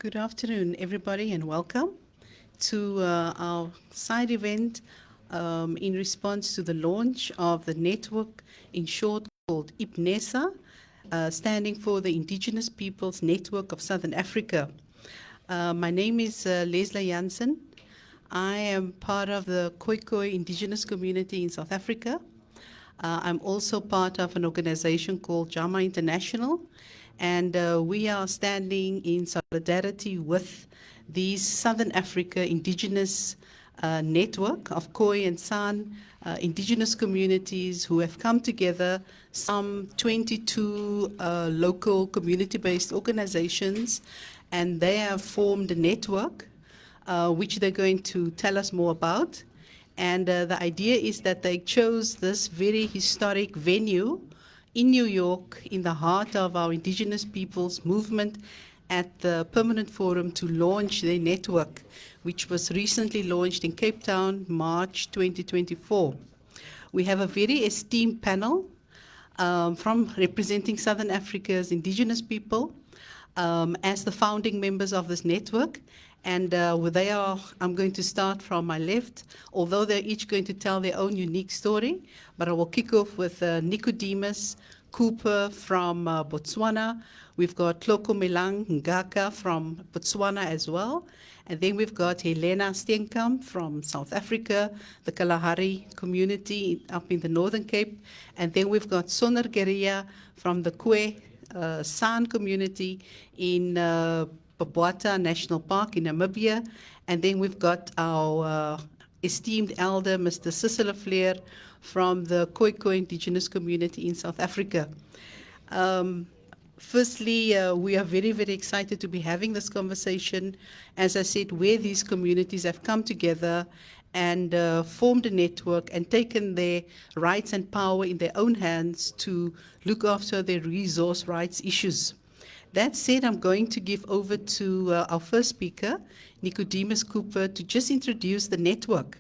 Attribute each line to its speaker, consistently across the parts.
Speaker 1: Good afternoon, everybody, and welcome to our side event in response to the launch of the network, in short called IPNESA, standing for the Indigenous Peoples Network of Southern Africa. My name is Leslie Jansen. I am part of the Khoikhoi Indigenous community in South Africa. I'm also part of an organization called Jamma International, and we are standing in solidarity with the Southern Africa Indigenous network of Khoi and San indigenous communities who have come together, some 22 local community-based organizations, and they have formed a network which they're going to tell us more about. And the idea is that they chose this very historic venue in New York, in the heart of our Indigenous peoples movement, at the Permanent Forum to launch their network, which was recently launched in Cape Town, March 2024. We have a very esteemed panel from representing Southern Africa's Indigenous people as the founding members of this network. And they are, I'm going to start from my left, although they're each going to tell their own unique story. But I will kick off with Nicodemus Cooper from Botswana. We've got Tloko Melang Ngaka from Botswana as well. And then we've got Helena Steenkamp from South Africa, the Kalahari community up in the Northern Cape. And then we've got Soner Geria from the Kwe San community in Babwata National Park in Namibia. And then we've got our esteemed elder, Mr. Cicely Flair, from the Khoikhoi Indigenous community in South Africa. Firstly, we are very, very excited to be having this conversation, as I said, where these communities have come together and formed a network and taken their rights and power in their own hands to look after their resource rights issues. That said, I'm going to give over to our first speaker, Nicodemus Cooper, to just introduce the network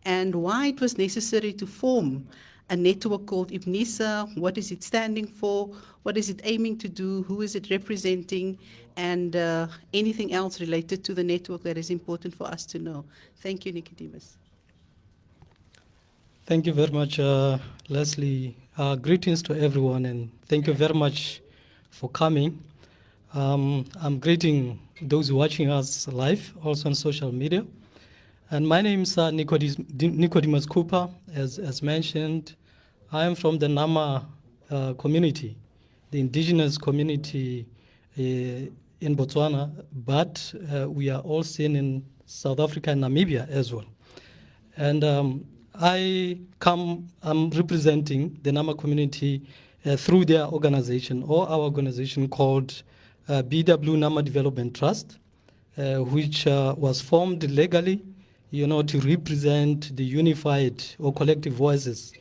Speaker 1: and why it was necessary to form a network called IPNESA. What is it standing for? What is it aiming to do? Who is it representing? And anything else related to the network that is important for us to know. Thank you, Nicodemus.
Speaker 2: Thank you very much, Leslie. Greetings to everyone, and thank you very much for coming. I'm greeting those watching us live, also on social media. And my name is Nicodemus Cooper, as mentioned. I am from the Nama community, the indigenous community in Botswana, but we are all seen in South Africa and Namibia as well. And I'm representing the Nama community through their organization, or our organization called BW Nama Development Trust, which was formed legally, to represent the unified or collective voices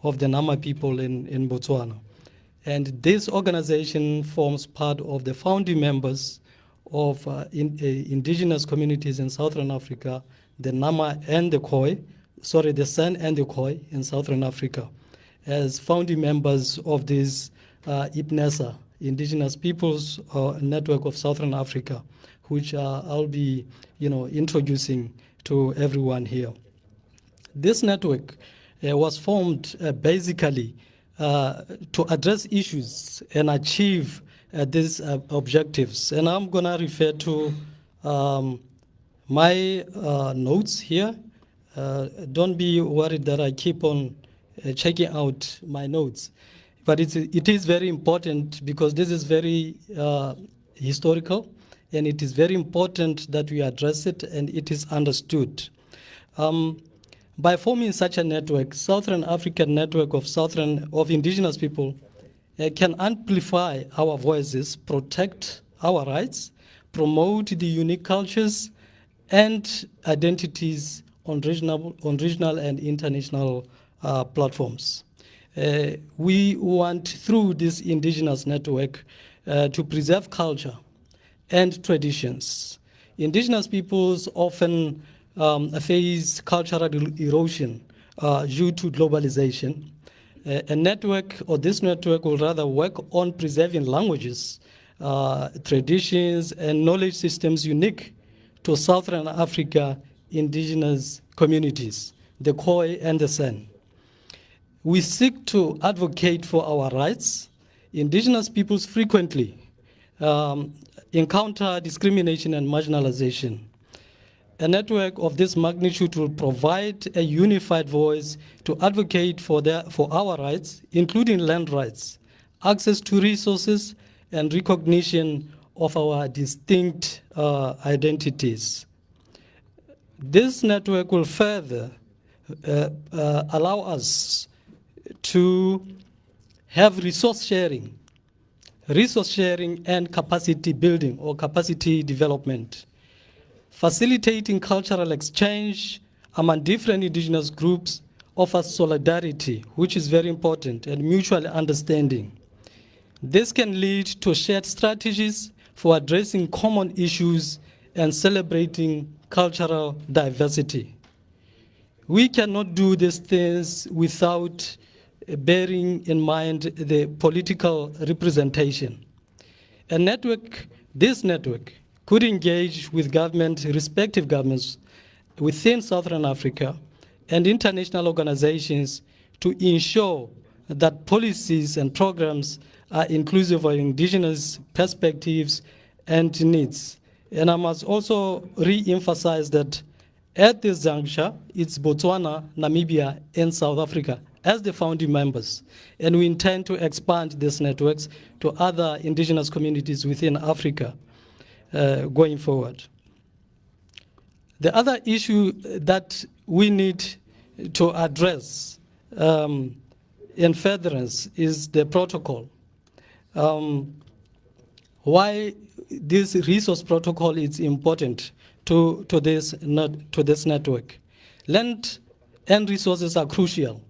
Speaker 2: of the Nama people in Botswana. And this organization forms part of the founding members of indigenous communities in Southern Africa, the Nama and the the San and the Khoi in Southern Africa, as founding members of this IPNESA, Indigenous Peoples Network of Southern Africa, which I'll be, introducing to everyone here. This network was formed basically to address issues and achieve these objectives. And I'm going to refer to my notes here. Don't be worried that I keep on checking out my notes. But it is very important because this is very historical, and it is very important that we address it and it is understood. By forming such a network, Southern African Network of Indigenous People can amplify our voices, protect our rights, promote the unique cultures and identities on regional and international platforms. We want, through this indigenous network, to preserve culture and traditions. Indigenous peoples often face cultural erosion due to globalization. This network will rather work on preserving languages, traditions, and knowledge systems unique to Southern Africa indigenous communities, the Khoi and the San. We seek to advocate for our rights. Indigenous peoples frequently encounter discrimination and marginalization. A network of this magnitude will provide a unified voice to advocate for our rights, including land rights, access to resources, and recognition of our distinct identities. This network will further allow us to have resource sharing and capacity building or capacity development, facilitating cultural exchange among different indigenous groups offers solidarity, which is very important, and mutual understanding. This can lead to shared strategies for addressing common issues and celebrating cultural diversity. We cannot do these things without bearing in mind the political representation. This network could engage with respective governments within Southern Africa and international organizations to ensure that policies and programs are inclusive of indigenous perspectives and needs. And I must also re-emphasize that at this juncture, it's Botswana, Namibia, and South Africa as the founding members. And we intend to expand these networks to other indigenous communities within Africa going forward. The other issue that we need to address in furtherance is the protocol. Why this resource protocol is important to this network. Land and resources are crucial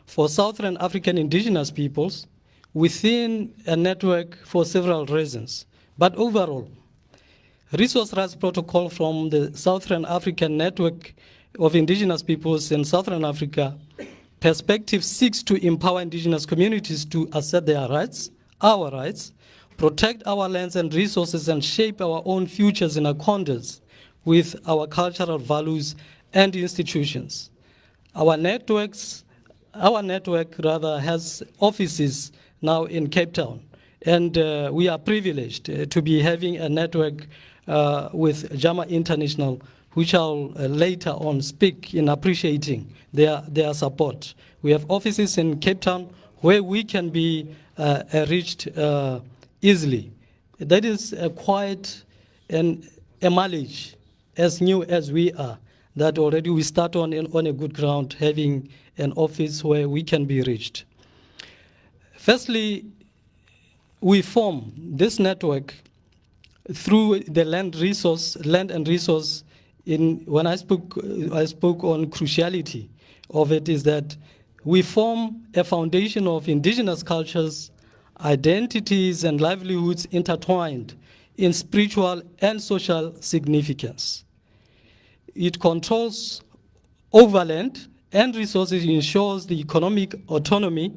Speaker 2: for Southern African indigenous peoples within a network for several reasons. But overall, Resource Rights Protocol from the Southern African Network of Indigenous Peoples in Southern Africa perspective seeks to empower indigenous communities to assert their rights, our rights, protect our lands and resources, and shape our own futures in accordance with our cultural values and institutions. Our network has offices now in Cape Town, and we are privileged to be having a network with Jamma International, which I'll later on speak in appreciating their support. We have offices in Cape Town where we can be reached easily. That is quite a mileage, as new as we are, that already we start on a good ground, having an office where we can be reached. Firstly, we form this network through the land and resource. When I spoke on cruciality of it, is that we form a foundation of indigenous cultures, identities, and livelihoods intertwined in spiritual and social significance. It controls overland and resources, ensures the economic autonomy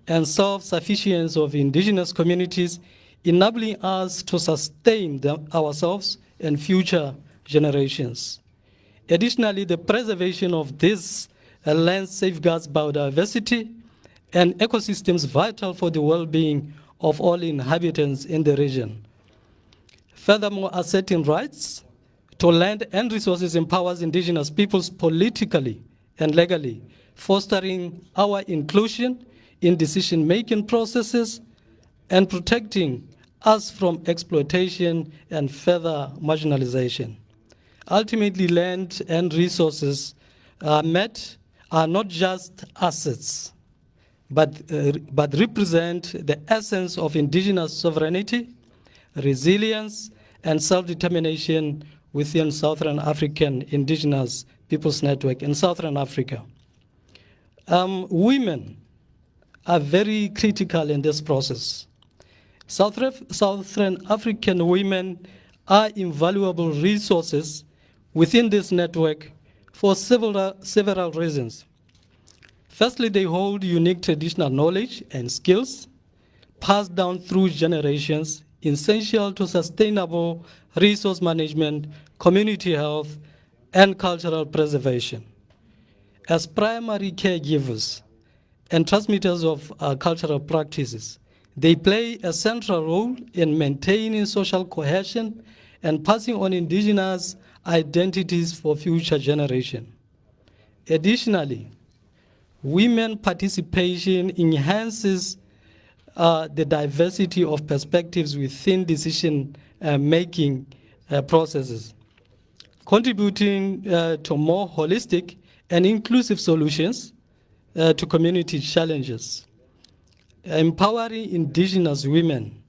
Speaker 2: and self-sufficiency of indigenous communities, enabling us to sustain ourselves and future generations. Additionally, the preservation of this land safeguards biodiversity and ecosystems vital for the well-being of all inhabitants in the region. Furthermore, asserting rights to land and resources empowers indigenous peoples politically and legally, fostering our inclusion in decision-making processes and protecting us from exploitation and further marginalization. Ultimately, land and resources are not just assets, but represent the essence of indigenous sovereignty, resilience, and self-determination within Southern African Indigenous Peoples Network in Southern Africa. Women are very critical in this process. Southern African women are invaluable resources within this network for several reasons. Firstly, they hold unique traditional knowledge and skills passed down through generations, essential to sustainable resource management, community health, and cultural preservation. As primary caregivers and transmitters of cultural practices, they play a central role in maintaining social cohesion and passing on indigenous identities for future generations. Additionally, women participation enhances the diversity of perspectives within decision-making processes, contributing to more holistic and inclusive solutions to community challenges. Empowering indigenous women,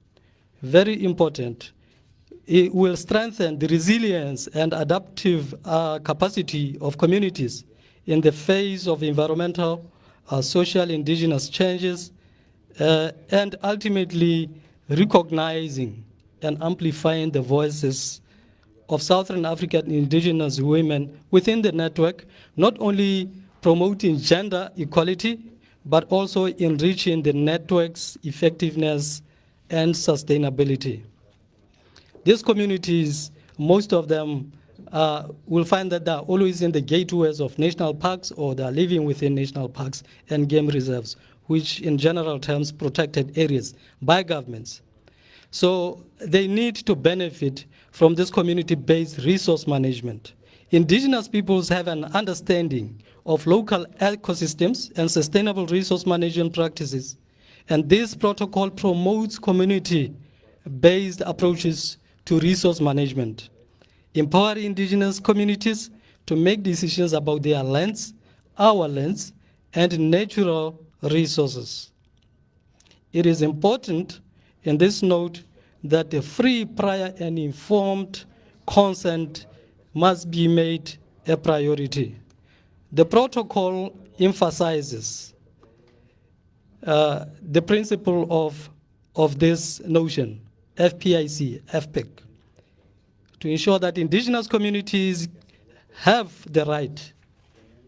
Speaker 2: very important. It will strengthen the resilience and adaptive capacity of communities in the face of environmental, social, indigenous changes, and ultimately recognizing and amplifying the voices of Southern African indigenous women within the network, not only promoting gender equality, but also enriching the network's effectiveness and sustainability. These communities, most of them will find that they're always in the gateways of national parks, or they're living within national parks and game reserves, which in general terms protected areas by governments. So they need to benefit from this community-based resource management. Indigenous peoples have an understanding of local ecosystems and sustainable resource management practices. And this protocol promotes community-based approaches to resource management, empowering indigenous communities to make decisions about their lands, our lands, and natural resources. It is important in this note that a free, prior, and informed consent must be made a priority. The protocol emphasizes the principle of this notion, FPIC, FPIC, to ensure that indigenous communities have the right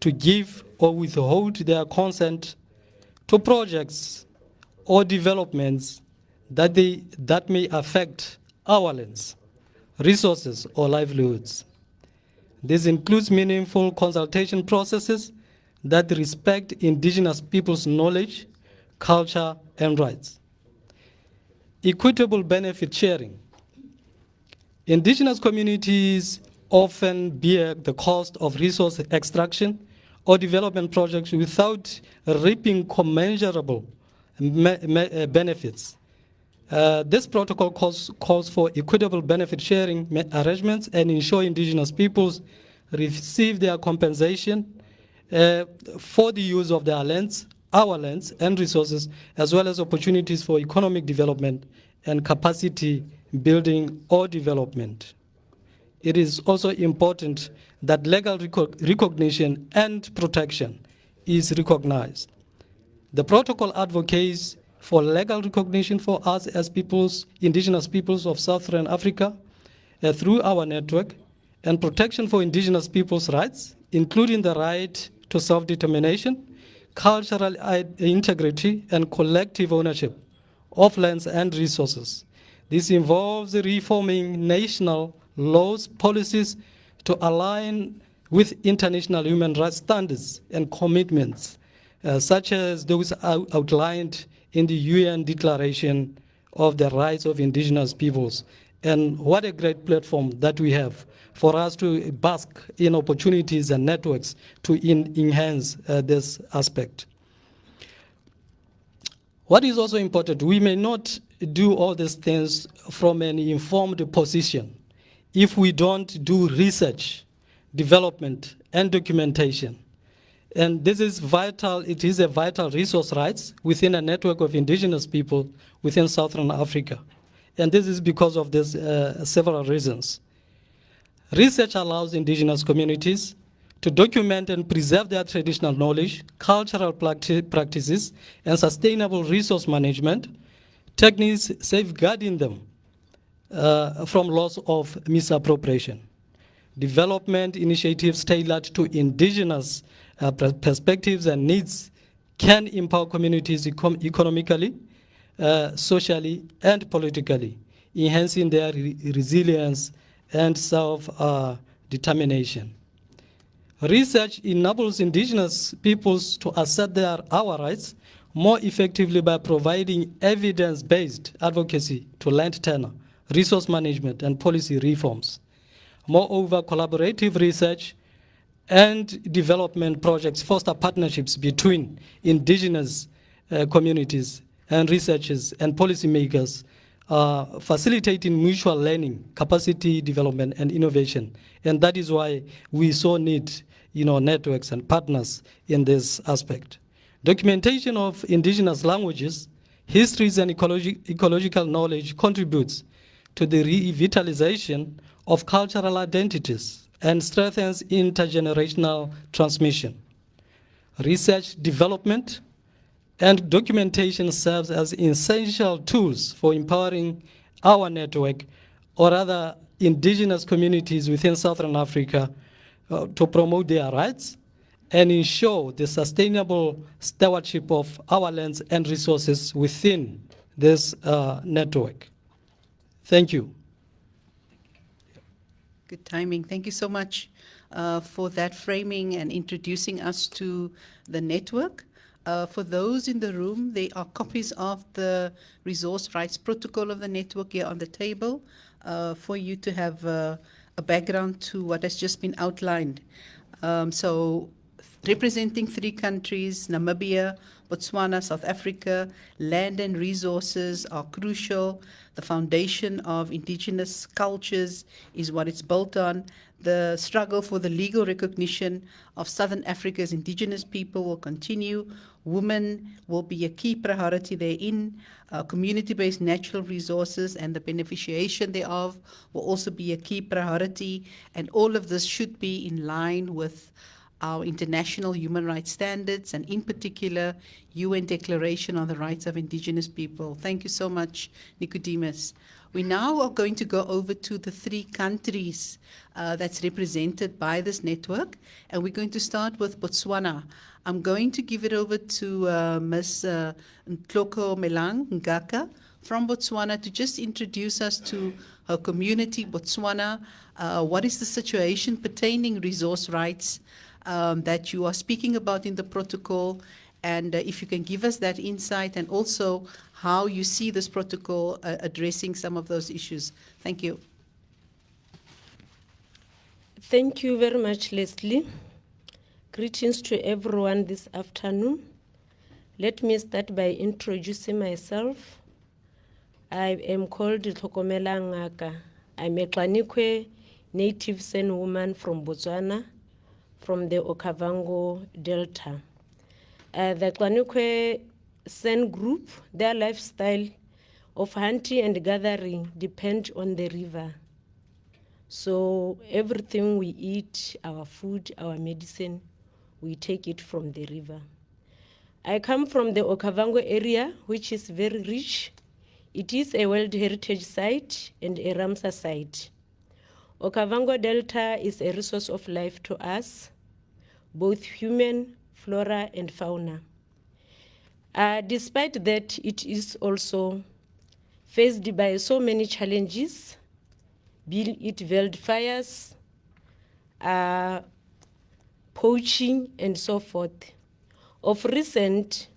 Speaker 2: to give or withhold their consent to projects or developments that may affect our lands, resources, or livelihoods. This includes meaningful consultation processes that respect indigenous people's knowledge, culture, and rights. Equitable benefit sharing. Indigenous communities often bear the cost of resource extraction or development projects without reaping commensurable benefits. This protocol calls for equitable benefit sharing arrangements and ensure indigenous peoples receive their compensation for the use of their lands, our lands and resources, as well as opportunities for economic development and capacity building or development. It is also important that legal recognition and protection is recognized. The protocol advocates for legal recognition for us as peoples, indigenous peoples of Southern Africa through our network, and protection for indigenous peoples' rights, including the right to self-determination, cultural integrity, and collective ownership of lands and resources. This involves reforming national laws, policies to align with international human rights standards and commitments, such as those outlined in the UN Declaration of the Rights of Indigenous Peoples. And what a great platform that we have for us to bask in opportunities and networks to enhance this aspect. What is also important, we may not do all these things from an informed position if we don't do research, development, and documentation. And this is vital, it is a vital resource rights within a network of indigenous people within Southern Africa. And this is because of this several reasons. Research allows indigenous communities to document and preserve their traditional knowledge, cultural practices, and sustainable resource management techniques, safeguarding them from loss of misappropriation. Development initiatives tailored to indigenous perspectives and needs can empower communities economically, socially, and politically, enhancing their resilience and self-determination. Research enables indigenous peoples to assert our rights more effectively by providing evidence-based advocacy to land tenure, resource management, and policy reforms. Moreover, collaborative research and development projects foster partnerships between indigenous communities and researchers and policymakers, facilitating mutual learning, capacity development, and innovation. And that is why we so need networks and partners in this aspect. Documentation of indigenous languages, histories, and ecological knowledge contributes to the revitalization of cultural identities and strengthens intergenerational transmission. Research, development, and documentation serves as essential tools for empowering our network or other indigenous communities within Southern Africa to promote their rights and ensure the sustainable stewardship of our lands and resources within this network. Thank you.
Speaker 1: Good timing. Thank you so much for that framing and introducing us to the network. For those in the room, there are copies of the Resource Rights Protocol of the network here on the table for you to have a background to what has just been outlined. So representing 3 countries, Namibia, Botswana, South Africa, land and resources are crucial. The foundation of indigenous cultures is what it's built on. The struggle for the legal recognition of Southern Africa's indigenous people will continue. Women will be a key priority therein. Community-based natural resources and the beneficiation thereof will also be a key priority. And all of this should be in line with our international human rights standards, and in particular, UN Declaration on the Rights of Indigenous People. Thank you so much, Nicodemus. We now are going to go over to the 3 countries that's represented by this network, and we're going to start with Botswana. I'm going to give it over to Ms. Ntloko Melang Ngaka from Botswana to just introduce us to her community, Botswana. What is the situation pertaining resource rights that you are speaking about in the protocol, and if you can give us that insight and also how you see this protocol addressing some of those issues. Thank you.
Speaker 3: Thank you very much, Leslie. Greetings to everyone this afternoon. Let me start by introducing myself. I am called Tlokomela Ngaka. I'm a Tlanikwe native San woman from Botswana, from the Okavango Delta. The Tlanikwe San group, their lifestyle of hunting and gathering depend on the river. So everything we eat, our food, our medicine, we take it from the river. I come from the Okavango area, which is very rich. It is a World Heritage Site and a Ramsar site. Okavango Delta is a resource of life to us, both human, flora, and fauna. Despite that, it is also faced by so many challenges, be it wildfires, poaching, and so forth. Of recent,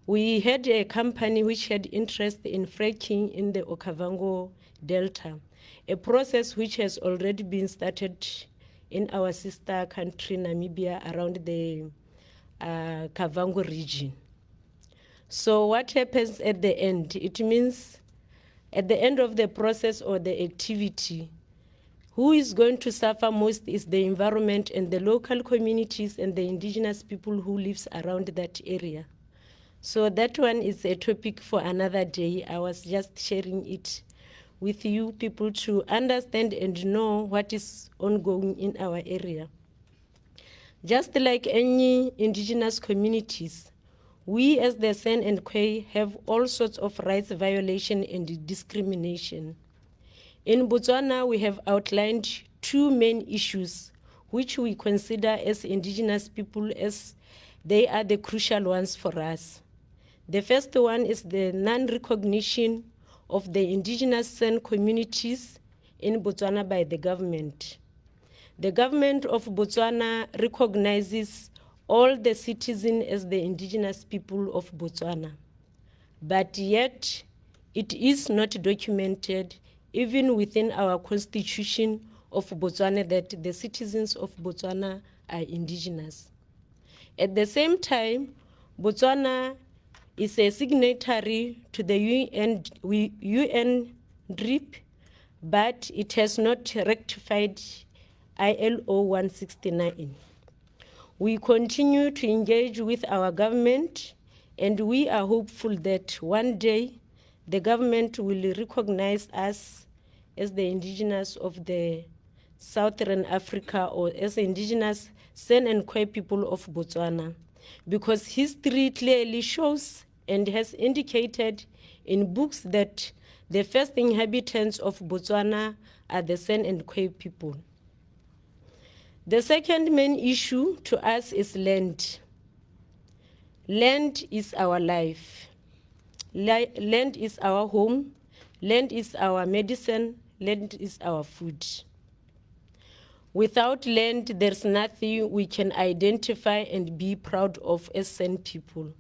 Speaker 3: we had a company which had interest in fracking in the Okavango Delta, a process which has already been started in our sister country, Namibia, around the Kavango region. So what happens at the end? It means at the end of the process or the activity, who is going to suffer most is the environment and the local communities and the indigenous people who lives around that area. So that one is a topic for another day. I was just sharing it with you people to understand and know what is ongoing in our area. Just like any indigenous communities, we as the San and Kwe have all sorts of rights violation and discrimination. In Botswana, we have outlined 2 main issues which we consider as indigenous people as they are the crucial ones for us. The first one is the non-recognition of the indigenous San communities in Botswana by the government. The government of Botswana recognizes all the citizens as the indigenous people of Botswana, but yet it is not documented even within our constitution of Botswana that the citizens of Botswana are indigenous. At the same time, Botswana is a signatory to the UN DRIP, but it has not rectified ILO 169. We continue to engage with our government, and we are hopeful that one day the government will recognize us as the indigenous of the Southern Africa, or as indigenous San and Khoi people of Botswana, because history clearly shows and has indicated in books that the first inhabitants of Botswana are the San and Khoi people. The second main issue to us is land. Land is our life. Land is our home. Land is our medicine. Land is our food. Without land, there's nothing we can identify and be proud of as San people.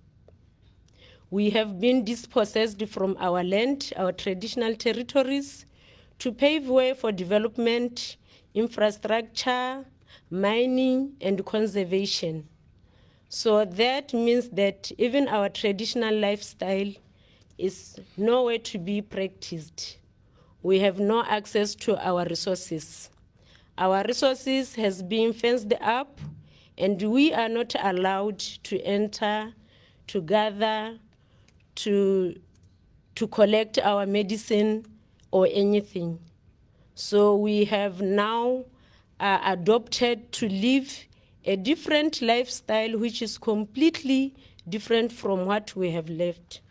Speaker 3: We have been dispossessed from our land, our traditional territories, to pave way for development, infrastructure, mining, and conservation. So that means that even our traditional lifestyle is nowhere to be practiced. We have no access to our resources. Our resources has been fenced up, and we are not allowed to enter, to gather, to collect our medicine or anything. So we have now adopted to live a different lifestyle which is completely different from what we have left.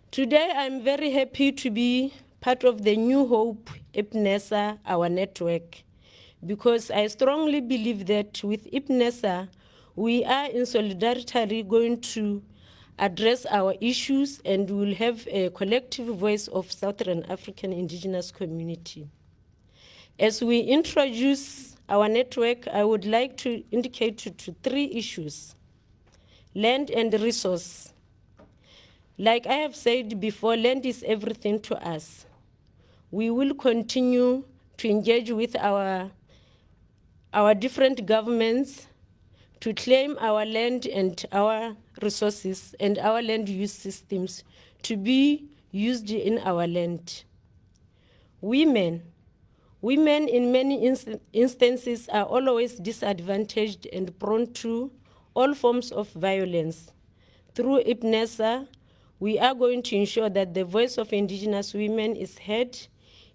Speaker 3: Today I'm very happy to be part of the New Hope IPNESA, our network, because I strongly believe that with IPNESA we are in solidarity going to address our issues, and we will have a collective voice of Southern African indigenous community. As we introduce our network, I would like to indicate to three issues: land and resource. Like I have said before, land is everything to us. We will continue to engage with our different governments to claim our land and our resources and our land use systems to be used in our land. Women in many instances are always disadvantaged and prone to all forms of violence. Through IPNESA, we are going to ensure that the voice of indigenous women is heard,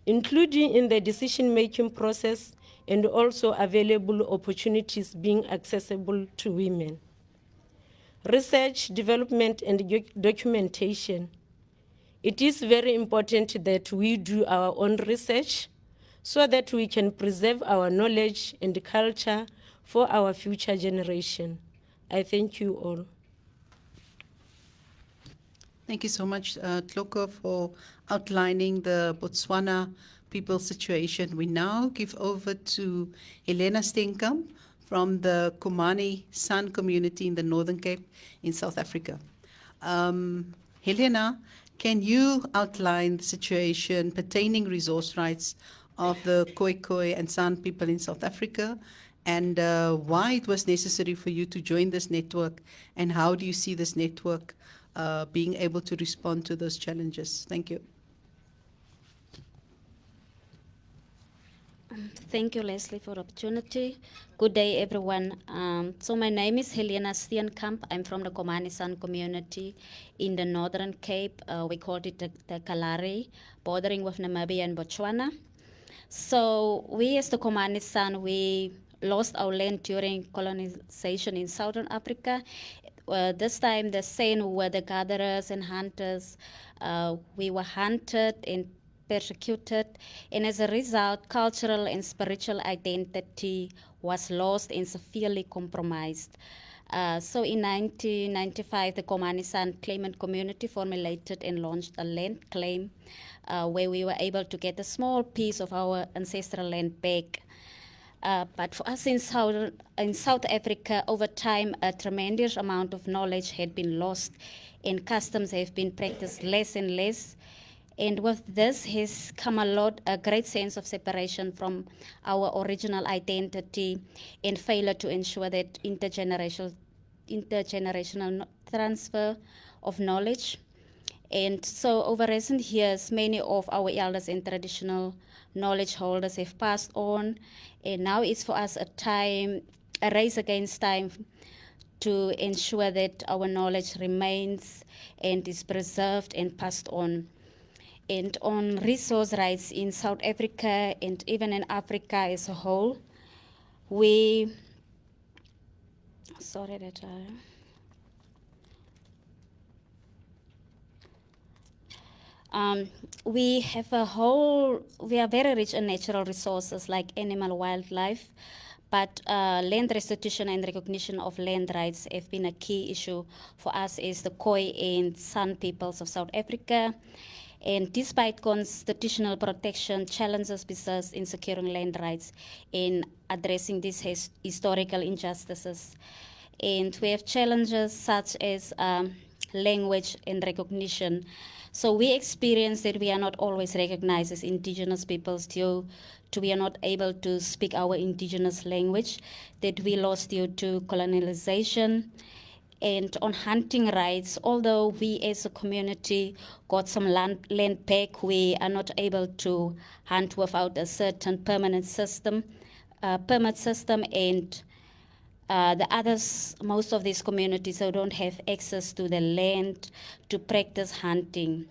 Speaker 3: including in the decision-making process, and also available opportunities being accessible to women. Research, development, and documentation. It is very important that we do our own research so that we can preserve our knowledge and culture for our future generation. I thank you all.
Speaker 1: Thank you so much, Tloko, for outlining the Botswana people's situation. We now give over to Helena Steenkamp from the Komani San community in the Northern Cape in South Africa. Helena, can you outline the situation pertaining resource rights of the Khoi and San people in South Africa, and why it was necessary for you to join this network, and how do you see this network being able to respond to those challenges? Thank you.
Speaker 4: Thank you, Leslie, for the opportunity. Good day, everyone. So my name is Helena Steenkamp. I'm from the Komani San community in the Northern Cape. We called it the Kalahari, bordering with Namibia and Botswana. So we as the Komani San, we lost our land during colonization in Southern Africa. This time the San were the gatherers and hunters. We were hunted and persecuted, and as a result, cultural and spiritual identity was lost and severely compromised. So in 1995, the Komanisan claimant community formulated and launched a land claim where we were able to get a small piece of our ancestral land back. But for us in South Africa, over time, a tremendous amount of knowledge had been lost and customs have been practiced less and less. And with this has come a great sense of separation from our original identity and failure to ensure that intergenerational transfer of knowledge. And so over recent years, many of our elders and traditional knowledge holders have passed on. And now it's for us a race against time to ensure that our knowledge remains and is preserved and passed on. And on resource rights in South Africa and even in Africa as a whole, we, sorry that I, we are very rich in natural resources like animal, wildlife, but land restitution and recognition of land rights have been a key issue for us as the Khoi and San peoples of South Africa. And despite constitutional protection, challenges persist in securing land rights and addressing these historical injustices. And we have challenges such as language and recognition. So we experience that we are not always recognized as Indigenous peoples due to we are not able to speak our Indigenous language that we lost due to colonialization. And on hunting rights, although we as a community got some land back, we are not able to hunt without a certain permit system, and the others, most of these communities who don't have access to the land to practice hunting.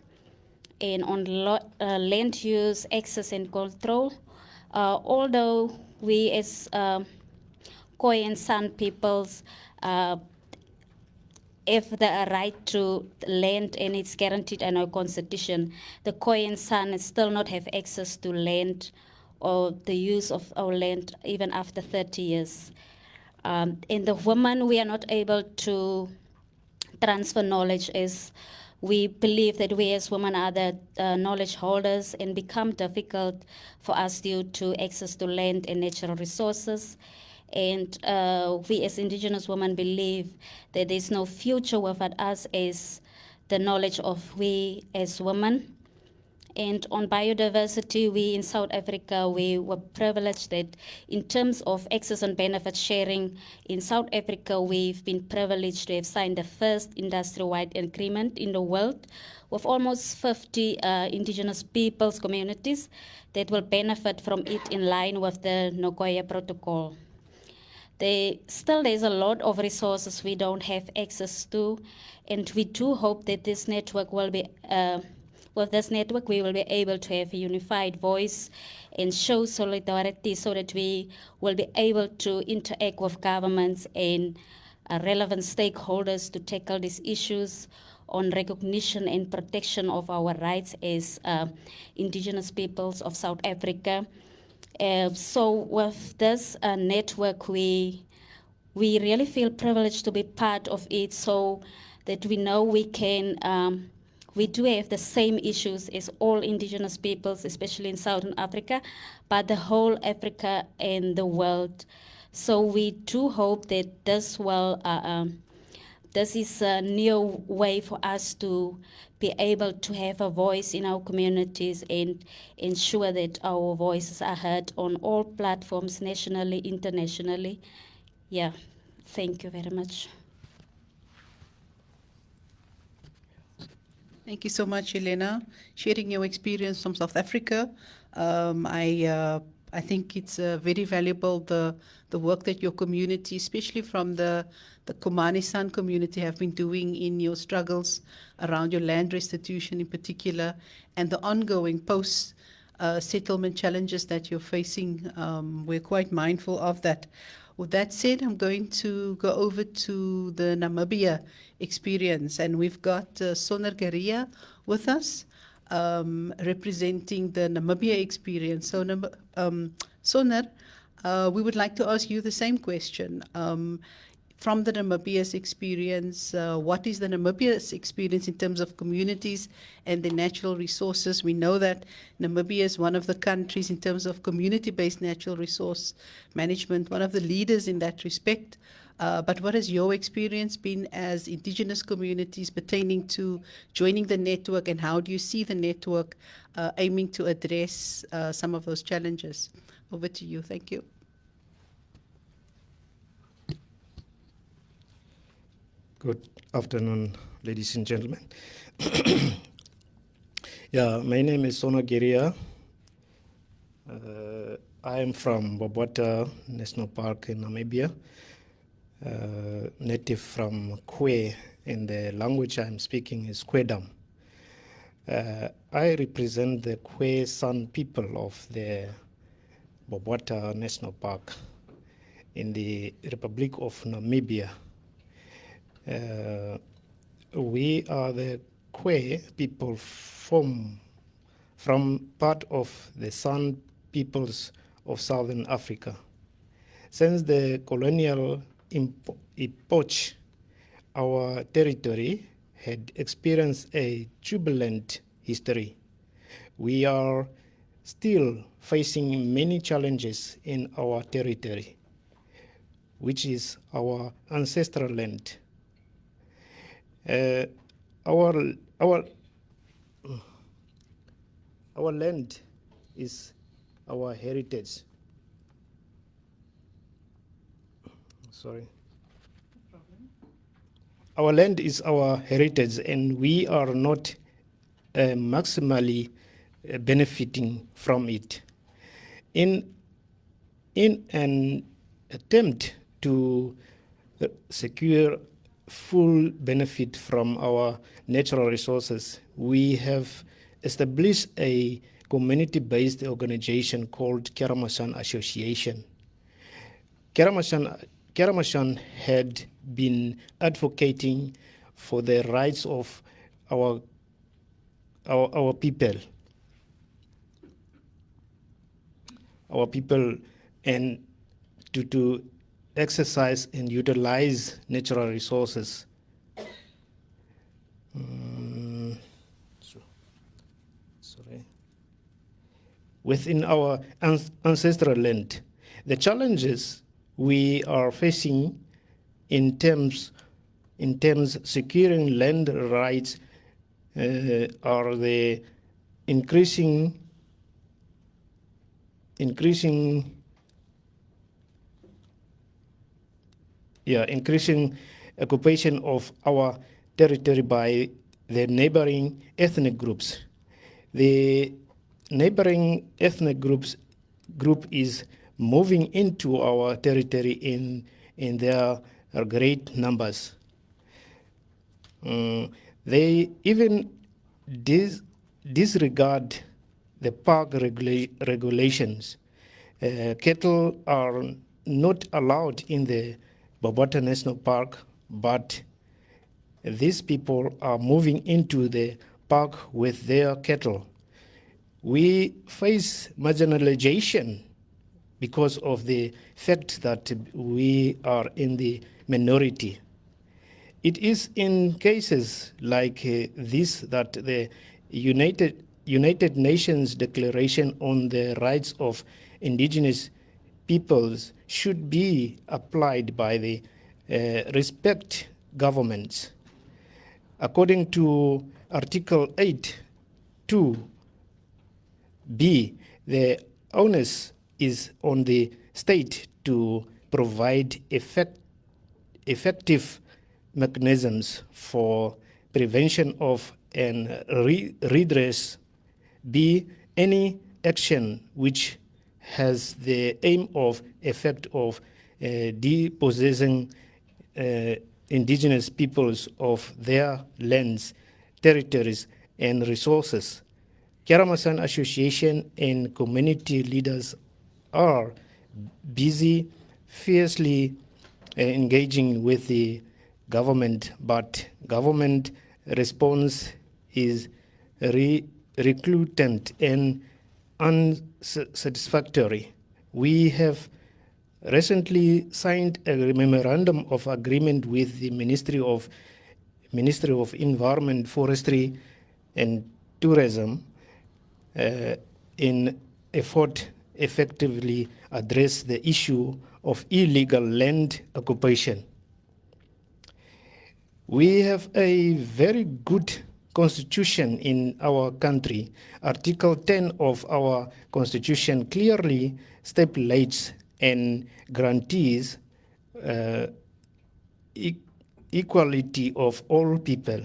Speaker 4: And on land use, access and control, although we as Khoi and San peoples have the right to land and it's guaranteed in our constitution, the Khoi and San still not have access to land or the use of our land even after 30 years. In the women, we are not able to transfer knowledge as we believe that we as women are the knowledge holders and become difficult for us due to access to land and natural resources. And we as Indigenous women believe that there's no future without us as the knowledge of we as women. And on biodiversity, we in South Africa, we were privileged that in terms of access and benefit sharing, in South Africa, we've been privileged to have signed the first industry-wide agreement in the world with almost 50 Indigenous peoples communities that will benefit from it in line with the Nagoya Protocol. There's a lot of resources we don't have access to, and we do hope that this network will be with this network, we will be able to have a unified voice and show solidarity so that we will be able to interact with governments and relevant stakeholders to tackle these issues on recognition and protection of our rights as Indigenous peoples of South Africa. So with this network, we really feel privileged to be part of it so that we know we can we do have the same issues as all Indigenous peoples, especially in Southern Africa, but the whole Africa and the world. So we do hope that this will, this is a new way for us to be able to have a voice in our communities and ensure that our voices are heard on all platforms, nationally, internationally. Yeah, thank you very much.
Speaker 1: Thank you so much, Elena, sharing your experience from South Africa. I think it's very valuable the work that your community, especially from the Komani-San community, have been doing in your struggles around your land restitution in particular, and the ongoing post settlement challenges that you're facing. We're quite mindful of that. With that said, I'm going to go over to the Namibia experience, and we've got Soner Garia with us. representing the Namibia experience. So, Sonar, we would like to ask you the same question. From the Namibia's experience, what is the Namibia's experience in terms of communities and the natural resources? We know that Namibia is one of the countries in terms of community-based natural resource management, one of the leaders in that respect. But what has your experience been as Indigenous communities pertaining to joining the network, and how do you see the network aiming to address some of those challenges? Over to you. Thank you.
Speaker 5: Good afternoon, ladies and gentlemen. Yeah, my name is Sona Giria. I am from Bobota National Park in Namibia, native from Kwe, and the language I'm speaking is Kwedam. I represent the Kwe San people of the Bobota National Park in the Republic of Namibia. We are the Kwe people from part of the San peoples of Southern Africa. Since the colonial epoch, our territory had experienced a turbulent history. We are still facing many challenges in our territory, which is our ancestral land. Our land is our heritage. Sorry. Our land is our heritage, and we are not maximally benefiting from it. In an attempt to secure full benefit from our natural resources, we have established a community-based organization called Keramashan Association. Keramashan had been advocating for the rights of our people, and to exercise and utilize natural resources. Within our ancestral land, the challenges we are facing in terms securing land rights are the increasing occupation of our territory by the neighboring ethnic groups. The neighboring ethnic group is moving into our territory in their great numbers. They even disregard the park regulations. Cattle are not allowed in the Bobota National Park, but these people are moving into the park with their cattle. We face marginalization because of the fact that we are in the minority. It is in cases like this that the United Nations Declaration on the Rights of Indigenous Peoples should be applied by the respect governments. According to Article 8(2)(b), the onus is on the state to provide effective mechanisms for prevention of and redress. B, any action which has the aim of effect of depossessing indigenous peoples of their lands, territories, and resources. Keramashan Association and community leaders are busy, fiercely engaging with the government, but government response is reclutant and unsatisfactory. We have recently signed a memorandum of agreement with the Ministry of Environment, Forestry and Tourism in effort effectively address the issue of illegal land occupation. We have a very good constitution in our country. Article 10 of our constitution clearly stipulates and guarantees equality of all people.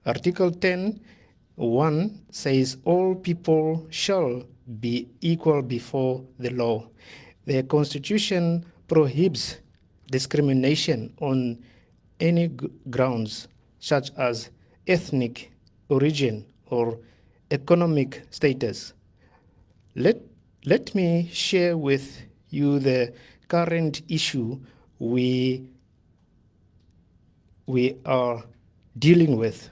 Speaker 5: Article 10(1) says all people shall be equal before the law. The Constitution prohibits discrimination on any grounds such as ethnic origin or economic status. Let me share with you the current issue we are dealing with.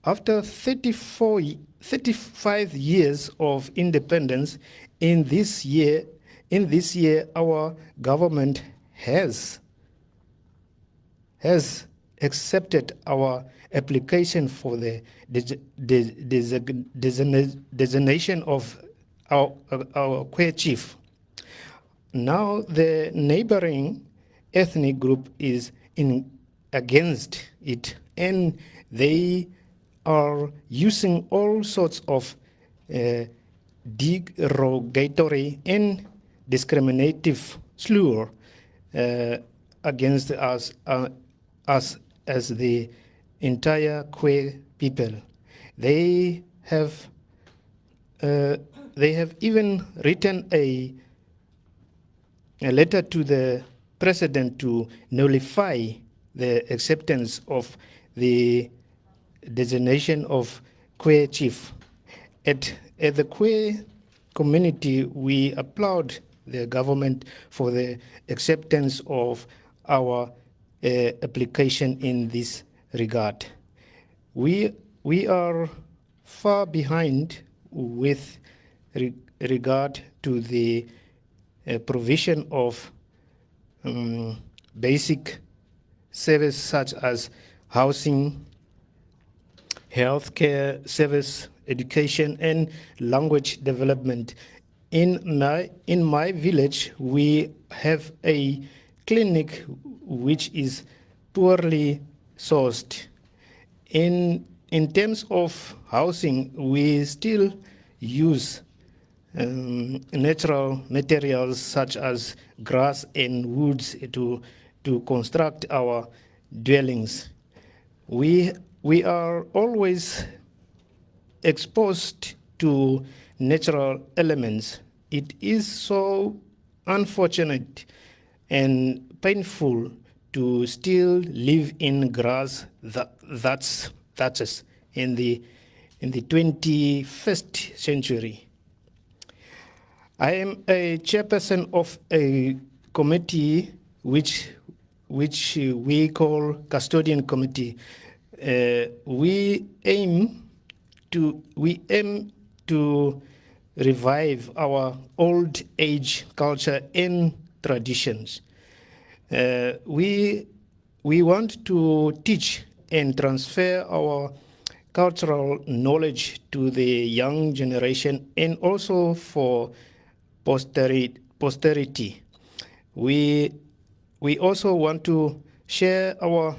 Speaker 5: After 35 years of independence, in this year, our government has accepted our application for the designation of our queer chief. Now the neighboring ethnic group is against it, and they are using all sorts of derogatory and discriminative slur against us as the entire queer people. They have even written a letter to the president to nullify the acceptance of the designation of queer chief. At the queer community, we applaud the government for the acceptance of our application in this regard. We are far behind with regard to the provision of basic service such as housing, healthcare service, education, and language development. In my village, we have a clinic which is poorly sourced. In terms of housing, we still use natural materials such as grass and woods to construct our dwellings. We are always exposed to natural elements. It is so unfortunate and painful to still live in grass that's in the 21st century. I am a chairperson of a committee which we call custodian committee. We aim to revive our old age culture and traditions. We want to teach and transfer our cultural knowledge to the young generation and also for posterity. We also want to share our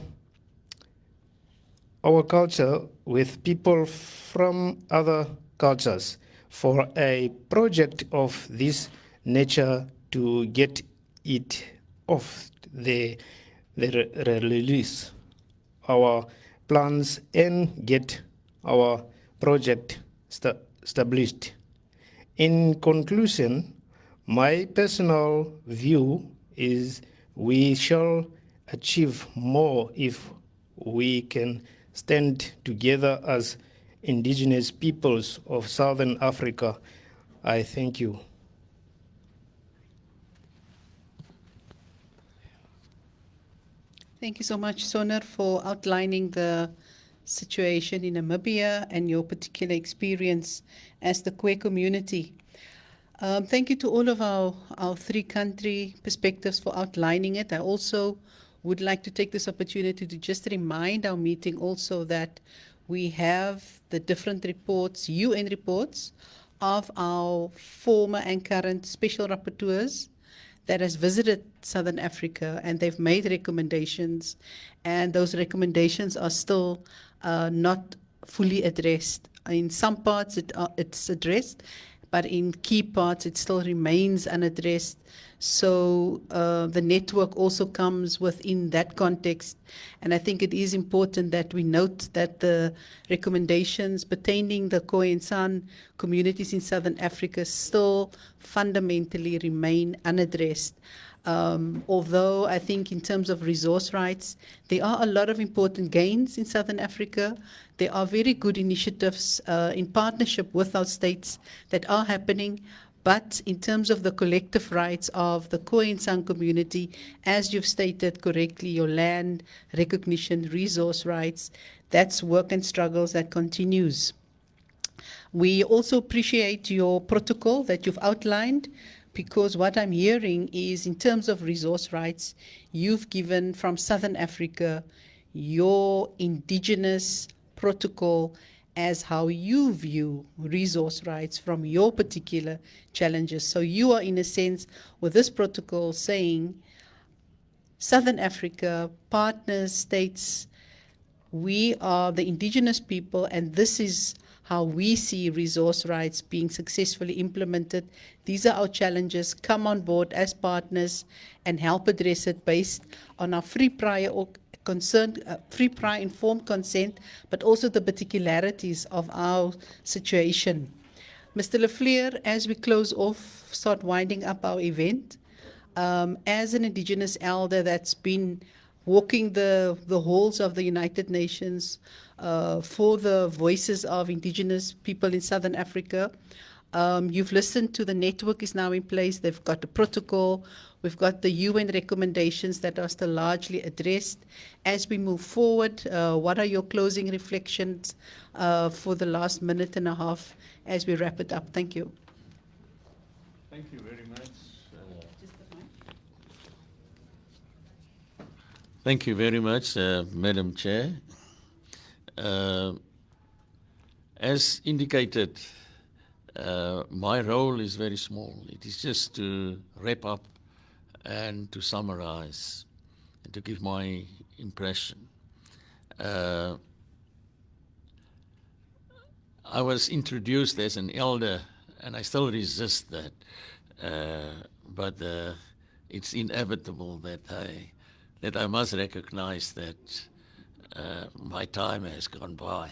Speaker 5: culture with people from other cultures for a project of this nature to get it off the release our plans and get our project established. In conclusion, my personal view is we shall achieve more if we can stand together as indigenous peoples of Southern Africa. I thank you.
Speaker 1: Thank you so much, Sonar, for outlining the situation in Namibia and your particular experience as the queer community. Thank you to all of our three country perspectives for outlining it. I also would like to take this opportunity to just remind our meeting also that we have the different reports, UN reports, of our former and current special rapporteurs that has visited Southern Africa, and they've made recommendations, and those recommendations are still not fully addressed. In some parts it's addressed, but in key parts it still remains unaddressed. So the network also comes within that context, and I think it is important that we note that the recommendations pertaining the Khoi and San communities in Southern Africa still fundamentally remain unaddressed. Although I think in terms of resource rights, there are a lot of important gains in Southern Africa. There are very good initiatives in partnership with our states that are happening. But in terms of the collective rights of the Khoi and San community, as you've stated correctly, your land, recognition, resource rights, that's work and struggles that continues. We also appreciate your protocol that you've outlined, because what I'm hearing is in terms of resource rights, you've given from Southern Africa your indigenous protocol as how you view resource rights from your particular challenges. So you are, in a sense, with this protocol saying, Southern Africa, partners, states, we are the indigenous people, and this is how we see resource rights being successfully implemented. These are our challenges. Come on board as partners and help address it based on our free prior informed consent, but also the particularities of our situation. Mr. Lefleur, as we close off, start winding up our event, as an Indigenous elder that's been walking the halls of the United Nations for the voices of Indigenous people in Southern Africa, you've listened to the network is now in place. They've got a protocol. We've got the UN recommendations that are still largely addressed. As we move forward, what are your closing reflections for the last minute and a half as we wrap it up? Thank you.
Speaker 6: Thank you very much. Thank you very much, Madam Chair. As indicated, my role is very small. It is just to wrap up and to summarize and to give my impression. I was introduced as an elder, and I still resist that, but it's inevitable that I must recognize that my time has gone by.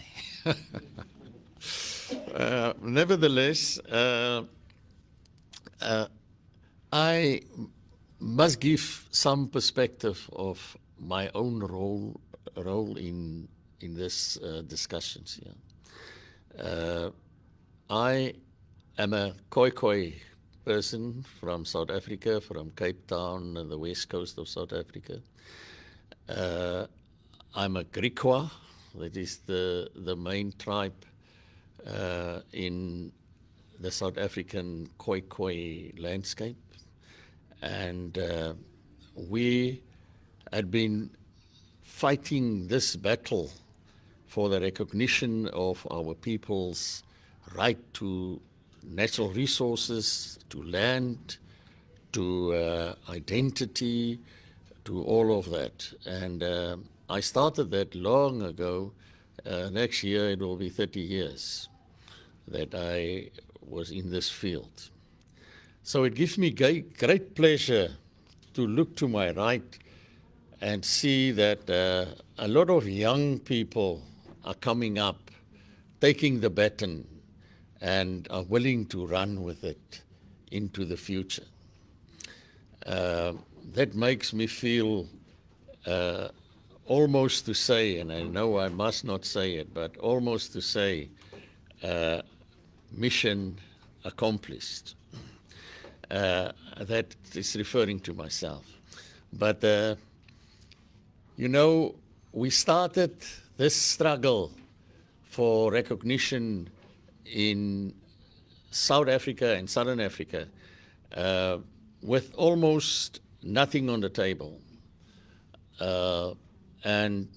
Speaker 6: Nevertheless, I must give some perspective of my own role in this discussions here. I am a Khoi person from South Africa, from Cape Town and the west coast of South Africa. I'm a Griqua, that is the main tribe in the South African Khoi landscape. And we had been fighting this battle for the recognition of our people's right to natural resources, to land, to identity, to all of that. And I started that long ago. Next year it will be 30 years that I was in this field. So it gives me great pleasure to look to my right and see that a lot of young people are coming up, taking the baton, and are willing to run with it into the future. That makes me feel almost to say, and I know I must not say it, but almost to say, mission accomplished. That is referring to myself. But, you know, we started this struggle for recognition in South Africa and Southern Africa with almost nothing on the table. And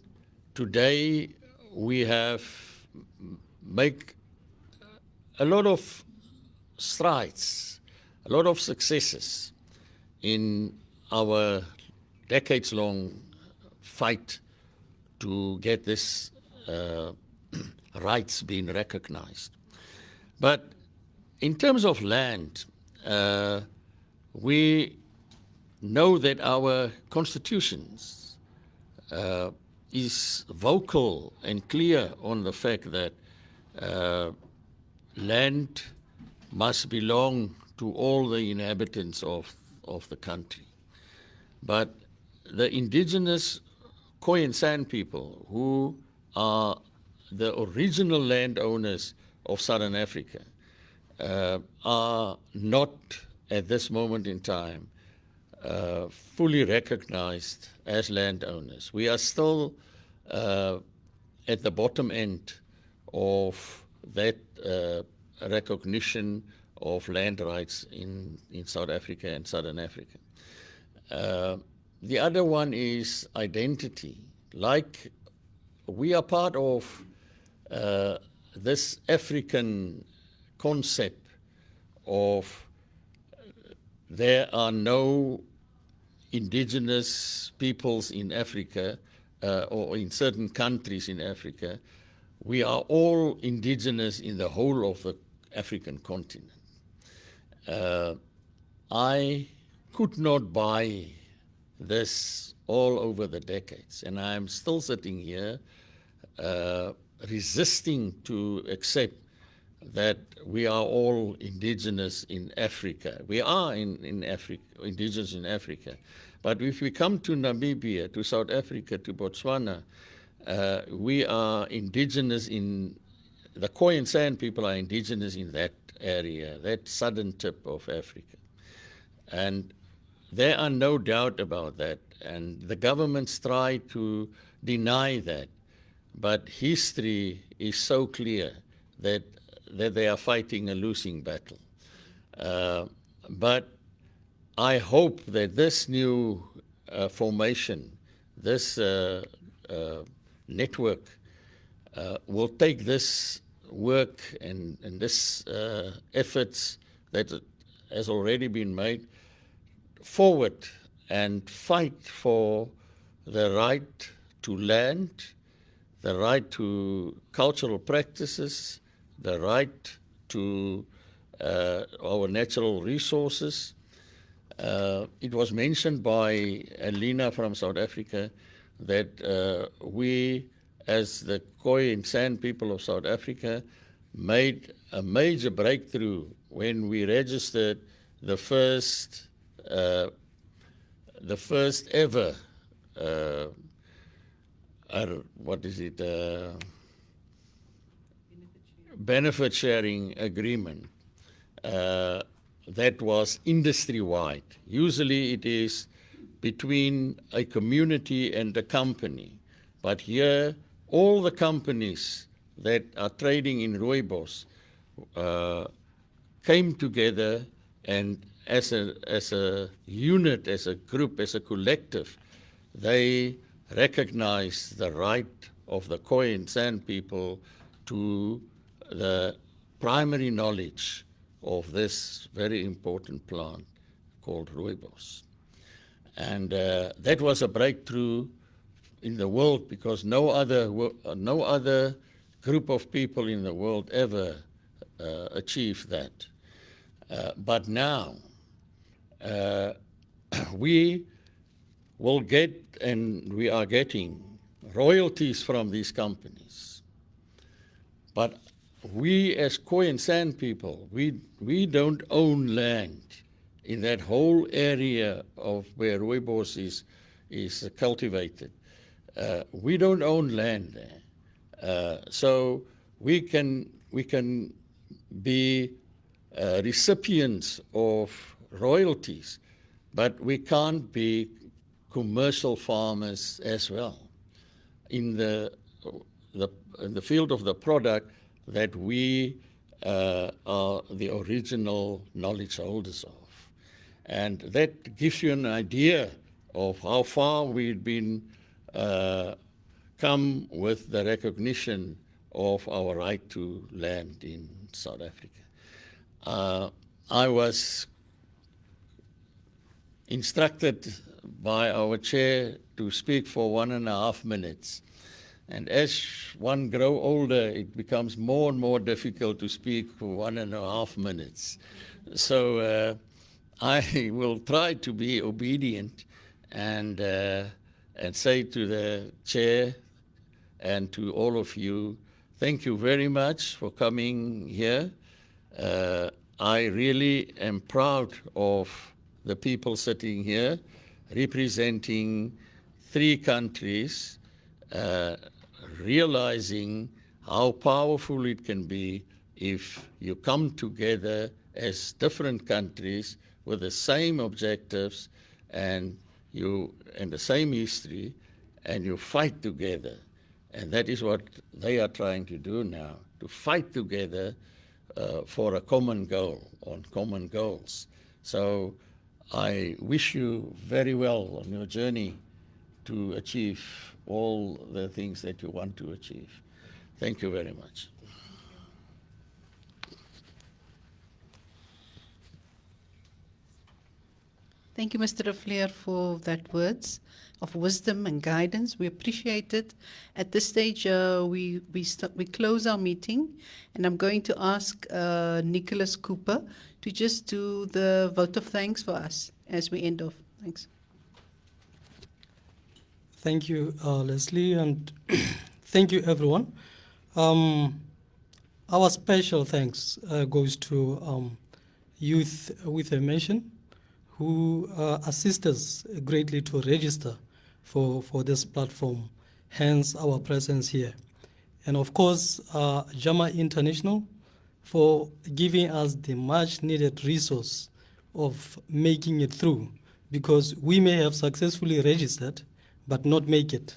Speaker 6: today we have made a lot of strides, a lot of successes in our decades-long fight to get this rights being recognized. But in terms of land, we know that our constitutions is vocal and clear on the fact that land must belong to all the inhabitants of the country. But the indigenous Khoi and San people, who are the original landowners of Southern Africa, are not at this moment in time fully recognized as landowners. We are still at the bottom end of that recognition of land rights in South Africa and Southern Africa. The other one is identity. Like, we are part of this African concept of there are no indigenous peoples in Africa or in certain countries in Africa. We are all indigenous in the whole of the African continent. I could not buy this all over the decades, and I'm still sitting here resisting to accept that we are all indigenous in Africa. We are in Africa, indigenous in Africa. But if we come to Namibia, to South Africa, to Botswana, we are indigenous in, the Khoi and San people are indigenous in that area, that southern tip of Africa. And there are no doubt about that. And the governments try to deny that. But history is so clear that they are fighting a losing battle. But I hope that this new formation, this network, will take this work and this efforts that has already been made forward and fight for the right to land, the right to cultural practices, the right to our natural resources. It was mentioned by Alina from South Africa that we, as the Khoi and San people of South Africa, made a major breakthrough when we registered the first ever benefit sharing agreement that was industry-wide. Usually it is between a community and a company, but here all the companies that are trading in rooibos came together, and as a unit, as a group, as a collective, they recognized the right of the Khoi and San people to the primary knowledge of this very important plant called rooibos. And that was a breakthrough in the world, because no other group of people in the world ever achieved that. But now we will get, and we are getting, royalties from these companies. But we as Khoi and San people, we don't own land in that whole area of where rooibos is cultivated. We don't own land there. So we can be recipients of royalties, but we can't be commercial farmers as well. In the in the field of the product that we are the original knowledge holders of. And that gives you an idea of how far we've been come with the recognition of our right to land in South Africa. I was instructed by our chair to speak for 1.5 minutes. And as one grows older, it becomes more and more difficult to speak for 1.5 minutes. So I will try to be obedient and say to the chair and to all of you, thank you very much for coming here. I really am proud of the people sitting here representing 3 countries, realizing how powerful it can be if you come together as different countries with the same objectives and the same history, and you fight together. And that is what they are trying to do now, to fight together for a common goal, on common goals. So I wish you very well on your journey to achieve all the things that you want to achieve. Thank you very much.
Speaker 1: Thank you, Mr. Refleer, for that words of wisdom and guidance. We appreciate it. At this stage, we close our meeting, and I'm going to ask Nicholas Cooper to just do the vote of thanks for us as we end off. Thanks.
Speaker 2: Thank you, Leslie, and thank you, everyone. Our special thanks goes to Youth with a Mission, who assist us greatly to register for this platform, hence our presence here. And of course, Jamma International for giving us the much needed resource of making it through, because we may have successfully registered, but not make it.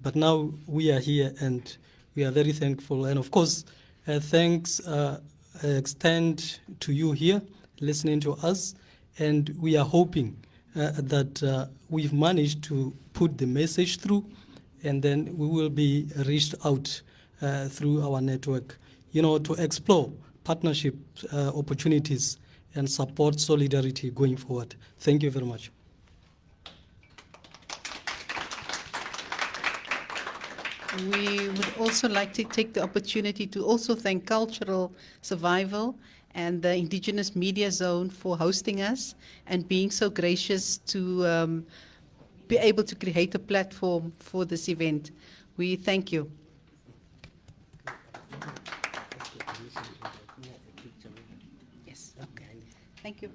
Speaker 2: But now we are here and we are very thankful. And of course, thanks extend to you here listening to us. And we are hoping that we've managed to put the message through, and then we will be reached out through our network, to explore partnership opportunities and support solidarity going forward. Thank you very much.
Speaker 1: We would also like to take the opportunity to also thank Cultural Survival and the Indigenous Media Zone for hosting us and being so gracious to be able to create a platform for this event. We thank you. Yes, okay. Thank you.